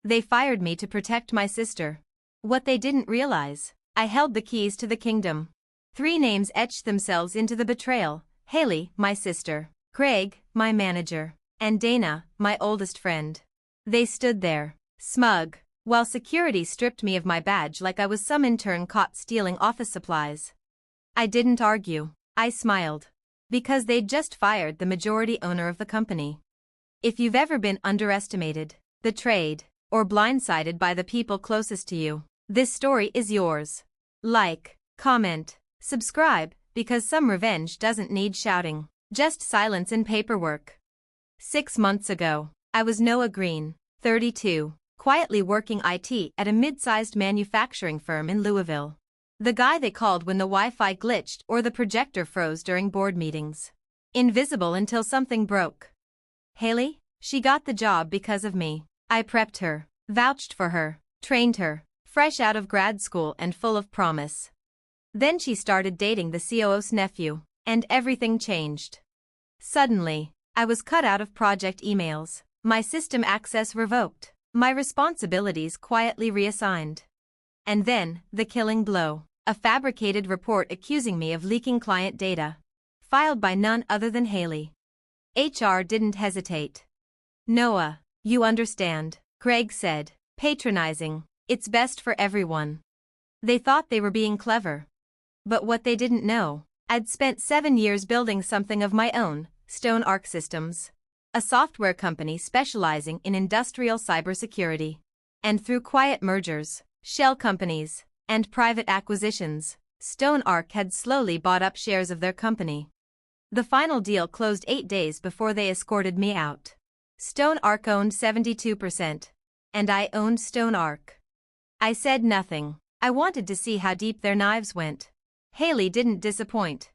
They fired me to protect my sister. What they didn't realize, I held the keys to the kingdom. 3 names etched themselves into the betrayal: Haley, my sister; Craig, my manager; and Dana, my oldest friend. They stood there, smug, while security stripped me of my badge like I was some intern caught stealing office supplies. I didn't argue, I smiled. Because they'd just fired the majority owner of the company. If you've ever been underestimated, betrayed, or blindsided by the people closest to you, this story is yours. Like, comment, subscribe, because some revenge doesn't need shouting, just silence and paperwork. 6 months ago, I was Noah Green, 32, quietly working IT at a mid-sized manufacturing firm in Louisville. The guy they called when the Wi-Fi glitched or the projector froze during board meetings. Invisible until something broke. Haley? She got the job because of me. I prepped her, vouched for her, trained her, fresh out of grad school and full of promise. Then she started dating the COO's nephew, and everything changed. Suddenly, I was cut out of project emails, my system access revoked, my responsibilities quietly reassigned. And then, the killing blow. A fabricated report accusing me of leaking client data. Filed by none other than Haley. HR didn't hesitate. Noah, you understand, Craig said, patronizing, it's best for everyone. They thought they were being clever. But what they didn't know, I'd spent 7 years building something of my own, Stone Arc Systems. A software company specializing in industrial cybersecurity. And through quiet mergers, shell companies, and private acquisitions, Stone Arc had slowly bought up shares of their company. The final deal closed 8 days before they escorted me out. Stone Arc owned 72%. And I owned Stone Arc. I said nothing. I wanted to see how deep their knives went. Haley didn't disappoint.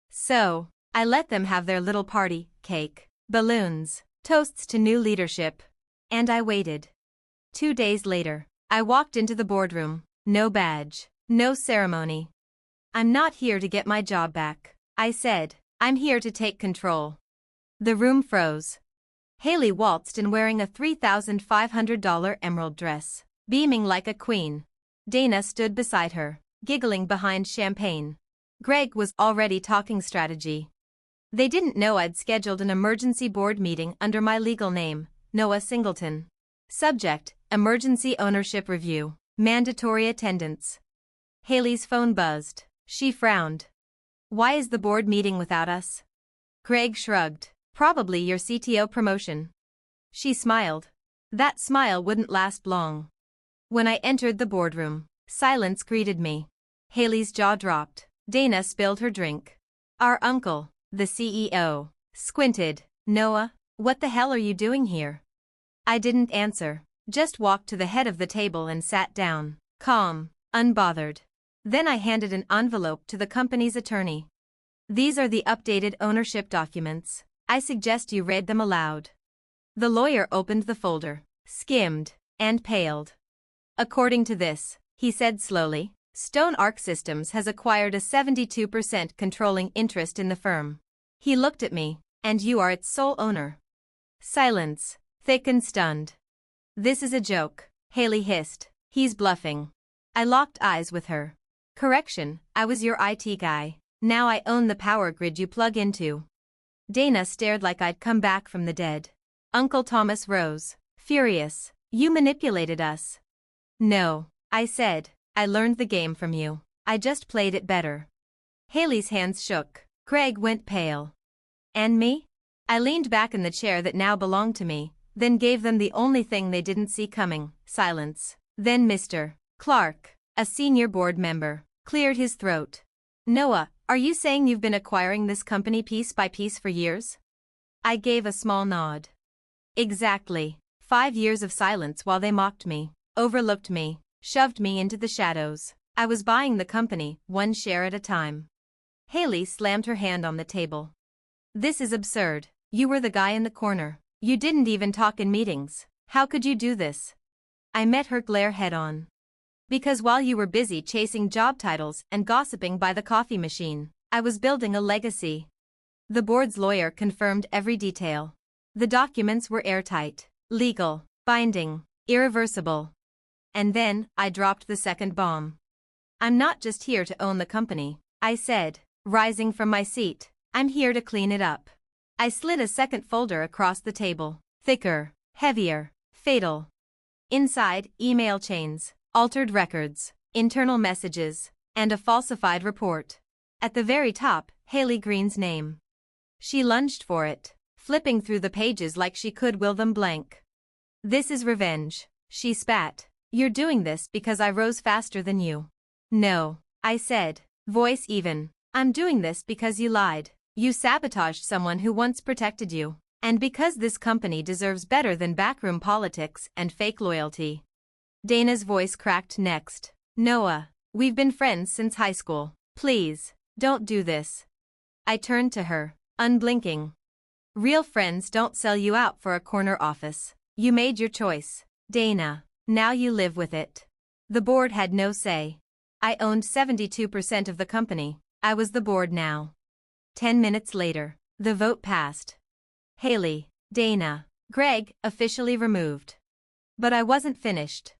So, I let them have their little party, cake, balloons, toasts to new leadership. And I waited. 2 days later, I walked into the boardroom. No badge, no ceremony. I'm not here to get my job back, I said. I'm here to take control. The room froze. Haley waltzed in wearing a $3,500 emerald dress, beaming like a queen. Dana stood beside her, giggling behind champagne. Greg was already talking strategy. They didn't know I'd scheduled an emergency board meeting under my legal name, Noah Singleton. Subject, Emergency Ownership Review. Mandatory attendance. Haley's phone buzzed. She frowned. Why is the board meeting without us? Craig shrugged. Probably your CTO promotion. She smiled. That smile wouldn't last long. When I entered the boardroom, silence greeted me. Haley's jaw dropped. Dana spilled her drink. Our uncle, the CEO, squinted. Noah, what the hell are you doing here? I didn't answer. Just walked to the head of the table and sat down, calm, unbothered. Then I handed an envelope to the company's attorney. These are the updated ownership documents. I suggest you read them aloud. The lawyer opened the folder, skimmed, and paled. According to this, he said slowly, Stone Arc Systems has acquired a 72% controlling interest in the firm. He looked at me, and you are its sole owner. Silence, thick and stunned. This is a joke, Haley hissed. He's bluffing. I locked eyes with her. Correction, I was your IT guy. Now I own the power grid you plug into. Dana stared like I'd come back from the dead. Uncle Thomas rose, furious. You manipulated us. No, I said. I learned the game from you. I just played it better. Haley's hands shook. Craig went pale. And me? I leaned back in the chair that now belonged to me. Then gave them the only thing they didn't see coming, silence. Then Mr. Clark, a senior board member, cleared his throat. Noah, are you saying you've been acquiring this company piece by piece for years? I gave a small nod. Exactly. 5 years of silence while they mocked me, overlooked me, shoved me into the shadows. I was buying the company, 1 share at a time. Haley slammed her hand on the table. This is absurd. You were the guy in the corner. You didn't even talk in meetings. How could you do this? I met her glare head-on. Because while you were busy chasing job titles and gossiping by the coffee machine, I was building a legacy. The board's lawyer confirmed every detail. The documents were airtight, legal, binding, Irreversible. And then, I dropped the second bomb. I'm not just here to own the company, I said, rising from my seat. I'm here to clean it up. I slid a second folder across the table. Thicker, heavier, fatal. Inside, email chains, altered records, internal messages, and a falsified report. At the very top, Haley Green's name. She lunged for it, flipping through the pages like she could will them blank. This is revenge, she spat. You're doing this because I rose faster than you. No, I said, voice even. I'm doing this because you lied. You sabotaged someone who once protected you. And because this company deserves better than backroom politics and fake loyalty. Dana's voice cracked next. Noah, we've been friends since high school. Please, don't do this. I turned to her, unblinking. Real friends don't sell you out for a corner office. You made your choice, Dana. Now you live with it. The board had no say. I owned 72% of the company. I was the board now. 10 minutes later, the vote passed. Haley, Dana, Greg, officially removed. But I wasn't finished.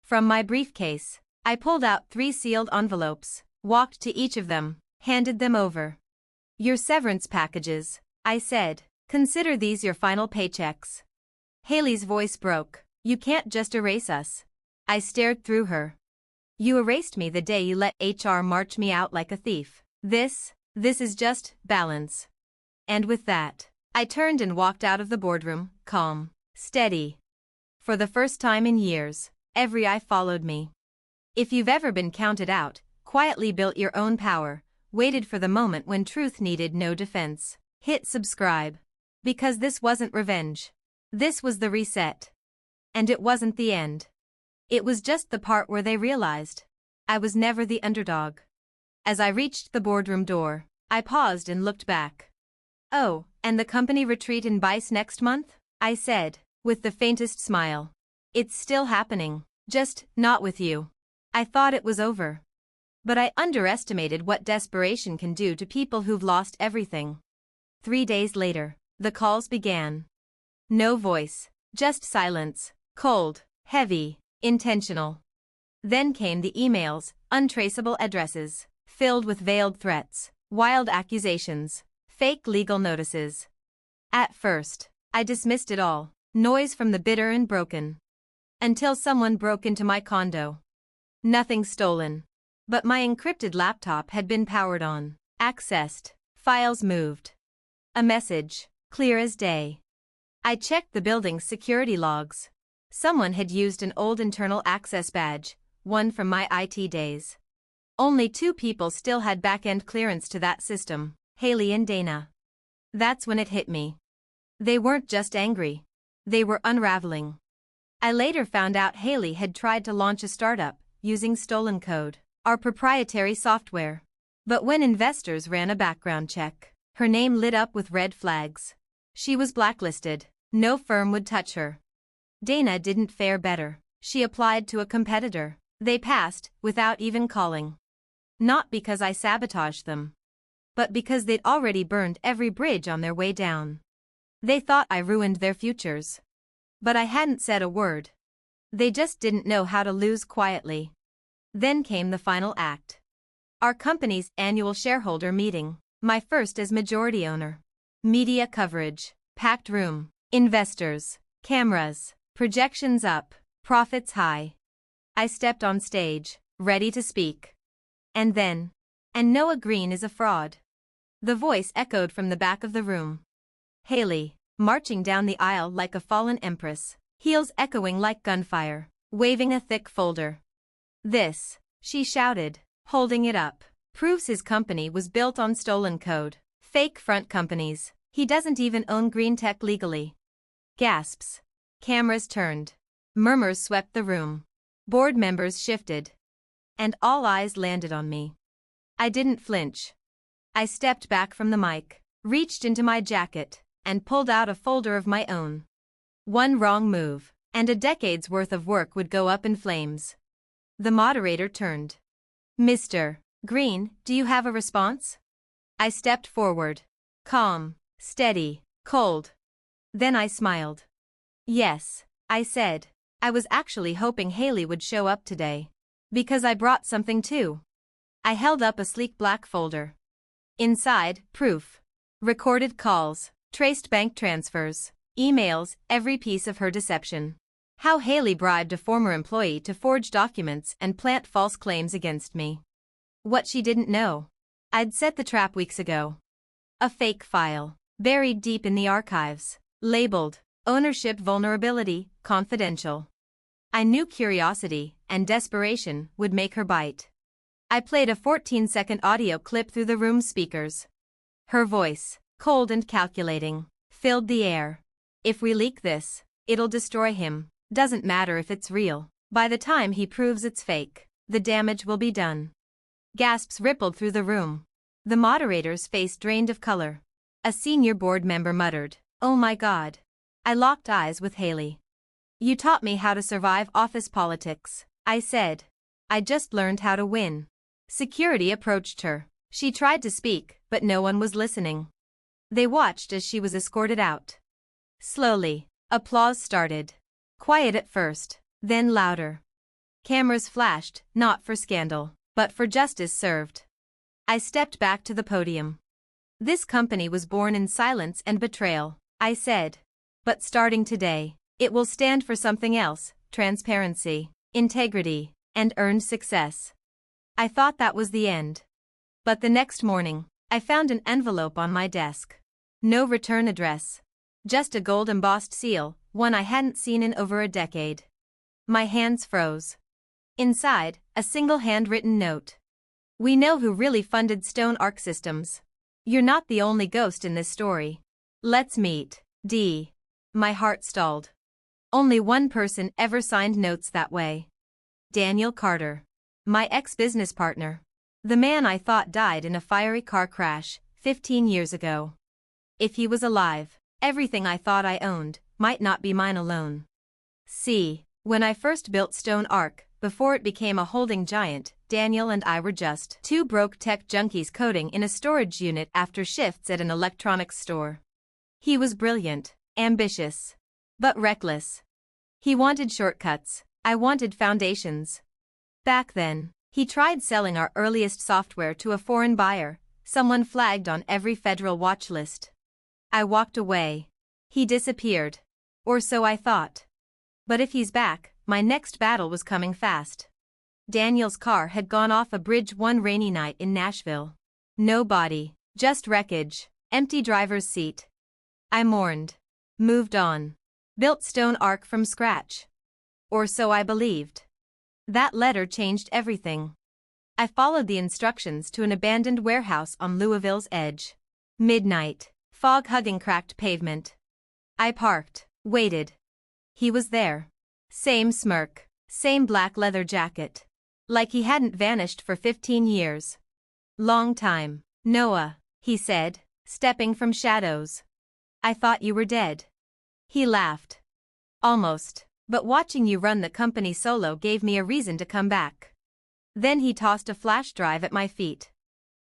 From my briefcase, I pulled out 3 sealed envelopes, walked to each of them, handed them over. Your severance packages, I said. Consider these your final paychecks. Haley's voice broke. You can't just erase us. I stared through her. You erased me the day you let HR march me out like a thief. This is just balance. And with that, I turned and walked out of the boardroom, calm, steady. For the first time in years, every eye followed me. If you've ever been counted out, quietly built your own power, waited for the moment when truth needed no defense, hit subscribe. Because this wasn't revenge. This was the reset. And it wasn't the end. It was just the part where they realized I was never the underdog. As I reached the boardroom door, I paused and looked back. Oh, and the company retreat in Bice next month? I said, with the faintest smile. It's still happening, just not with you. I thought it was over. But I underestimated what desperation can do to people who've lost everything. 3 days later, the calls began. No voice, just silence, cold, heavy, intentional. Then came the emails, untraceable addresses, filled with veiled threats, wild accusations, fake legal notices. At first, I dismissed it all, noise from the bitter and broken. Until someone broke into my condo. Nothing stolen. But my encrypted laptop had been powered on, accessed, files moved. A message, clear as day. I checked the building's security logs. Someone had used an old internal access badge, one from my IT days. Only 2 people still had back-end clearance to that system, Haley and Dana. That's when it hit me. They weren't just angry. They were unraveling. I later found out Haley had tried to launch a startup, using stolen code, our proprietary software. But when investors ran a background check, her name lit up with red flags. She was blacklisted. No firm would touch her. Dana didn't fare better. She applied to a competitor. They passed, without even calling. Not because I sabotaged them. But because they'd already burned every bridge on their way down. They thought I ruined their futures. But I hadn't said a word. They just didn't know how to lose quietly. Then came the final act. Our company's annual shareholder meeting, my first as majority owner. Media coverage, packed room, investors, cameras, projections up, profits high. I stepped on stage, ready to speak. And then, and Noah Green is a fraud. The voice echoed from the back of the room. Haley, marching down the aisle like a fallen empress, heels echoing like gunfire, waving a thick folder. This, she shouted, holding it up, proves his company was built on stolen code, fake front companies. He doesn't even own green tech legally. Gasps. Cameras turned. Murmurs swept the room. Board members shifted. And all eyes landed on me. I didn't flinch. I stepped back from the mic, reached into my jacket, and pulled out a folder of my own. One wrong move, and a decade's worth of work would go up in flames. The moderator turned. Mr. Green, do you have a response? I stepped forward. Calm, steady, cold. Then I smiled. Yes, I said. I was actually hoping Haley would show up today. Because I brought something too. I held up a sleek black folder. Inside, proof. Recorded calls, traced bank transfers, emails, every piece of her deception. How Haley bribed a former employee to forge documents and plant false claims against me. What she didn't know. I'd set the trap weeks ago. A fake file, buried deep in the archives, labeled, ownership vulnerability, confidential. I knew curiosity and desperation would make her bite. I played a 14-second audio clip through the room's speakers. Her voice, cold and calculating, filled the air. If we leak this, it'll destroy him. Doesn't matter if it's real. By the time he proves it's fake, the damage will be done. Gasps rippled through the room. The moderator's face drained of color. A senior board member muttered, "Oh my God." I locked eyes with Haley. "You taught me how to survive office politics," I said. "I just learned how to win." Security approached her. She tried to speak, but no one was listening. They watched as she was escorted out. Slowly, applause started. Quiet at first, then louder. Cameras flashed, not for scandal, but for justice served. I stepped back to the podium. "This company was born in silence and betrayal," I said. "But starting today, it will stand for something else: transparency, integrity, and earned success." I thought that was the end. But the next morning, I found an envelope on my desk. No return address. Just a gold-embossed seal, one I hadn't seen in over a decade. My hands froze. Inside, a single handwritten note. "We know who really funded Stone Arc Systems. You're not the only ghost in this story. Let's meet, D." My heart stalled. Only one person ever signed notes that way. Daniel Carter. My ex-business partner. The man I thought died in a fiery car crash 15 years ago. If he was alive, everything I thought I owned might not be mine alone. See, when I first built Stone Arc, before it became a holding giant, Daniel and I were just two broke tech junkies coding in a storage unit after shifts at an electronics store. He was brilliant, ambitious, but reckless. He wanted shortcuts, I wanted foundations. Back then, he tried selling our earliest software to a foreign buyer, someone flagged on every federal watch list. I walked away. He disappeared. Or so I thought. But if he's back, my next battle was coming fast. Daniel's car had gone off a bridge one rainy night in Nashville. No body, just wreckage, empty driver's seat. I mourned. Moved on. Built Stone Arc from scratch. Or so I believed. That letter changed everything. I followed the instructions to an abandoned warehouse on Louisville's edge. Midnight, fog hugging cracked pavement. I parked, waited. He was there. Same smirk, same black leather jacket. Like he hadn't vanished for 15 years. "Long time, Noah," he said, stepping from shadows. "I thought you were dead." He laughed. "Almost, but watching you run the company solo gave me a reason to come back." Then he tossed a flash drive at my feet.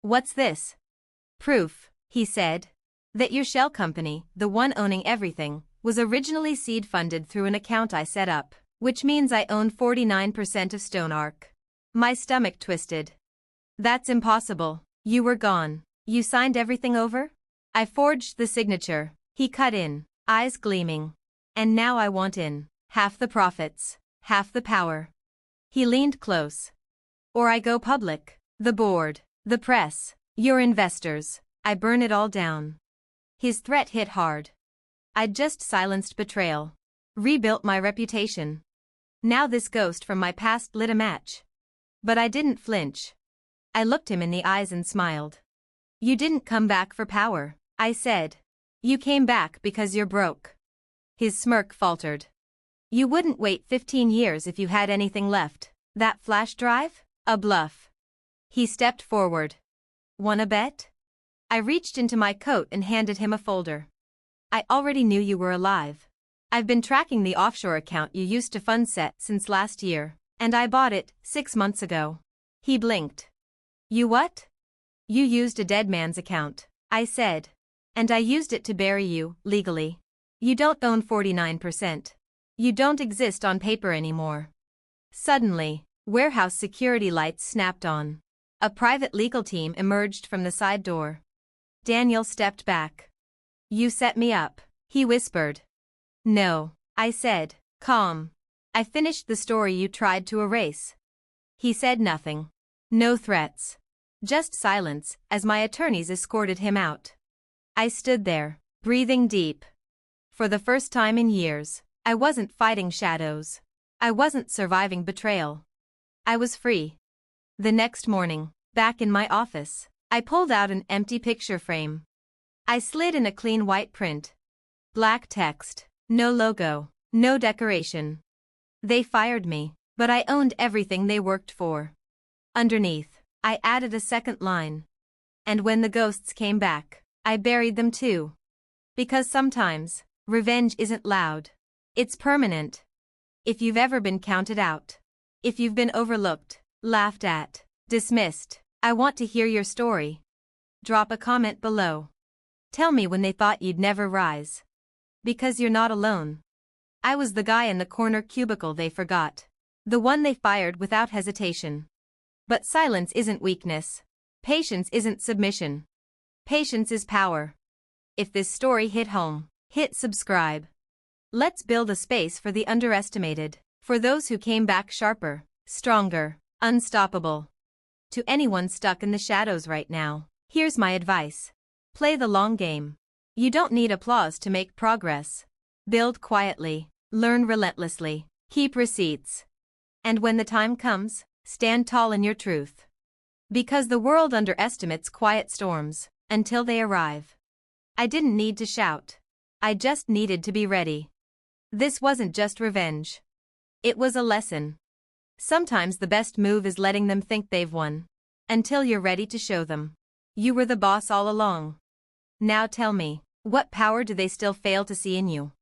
"What's this?" "Proof," he said, "that your shell company, the one owning everything, was originally seed funded through an account I set up, which means I own 49% of Stone Arc." My stomach twisted. "That's impossible. You were gone. You signed everything over?" "I forged the signature," he cut in, eyes gleaming. "And now I want in. Half the profits, half the power." He leaned close. "Or I go public. The board, the press, your investors, I burn it all down." His threat hit hard. I'd just silenced betrayal. Rebuilt my reputation. Now this ghost from my past lit a match. But I didn't flinch. I looked him in the eyes and smiled. "You didn't come back for power," I said. "You came back because you're broke." His smirk faltered. "You wouldn't wait 15 years if you had anything left. That flash drive? A bluff." He stepped forward. "Wanna bet?" I reached into my coat and handed him a folder. "I already knew you were alive. I've been tracking the offshore account you used to fund Set since last year, and I bought it 6 months ago." He blinked. "You what?" "You used a dead man's account," I said. "And I used it to bury you, legally. You don't own 49%. You don't exist on paper anymore. Suddenly, warehouse security lights snapped on. A private legal team emerged from the side door. Daniel stepped back. You set me up, he whispered. No, I said, calm. I finished the story you tried to erase. He said nothing. No threats. Just silence as my attorneys escorted him out. I stood there, breathing deep. For the first time in years, I wasn't fighting shadows. I wasn't surviving betrayal. I was free. The next morning, back in my office, I pulled out an empty picture frame. I slid in a clean white print. Black text, no logo, no decoration. They fired me, but I owned everything they worked for. Underneath, I added a second line. And when the ghosts came back, I buried them too. Because sometimes, revenge isn't loud. It's permanent. If you've ever been counted out, if you've been overlooked, laughed at, dismissed, I want to hear your story. Drop a comment below. Tell me when they thought you'd never rise. Because you're not alone. I was the guy in the corner cubicle they forgot. The one they fired without hesitation. But silence isn't weakness. Patience isn't submission. Patience is power. If this story hit home, hit subscribe. Let's build a space for the underestimated, for those who came back sharper, stronger, unstoppable. To anyone stuck in the shadows right now, here's my advice. Play the long game. You don't need applause to make progress. Build quietly, learn relentlessly, keep receipts. And when the time comes, stand tall in your truth. Because the world underestimates quiet storms, until they arrive. I didn't need to shout. I just needed to be ready. This wasn't just revenge. It was a lesson. Sometimes the best move is letting them think they've won. Until you're ready to show them. You were the boss all along. Now tell me, what power do they still fail to see in you?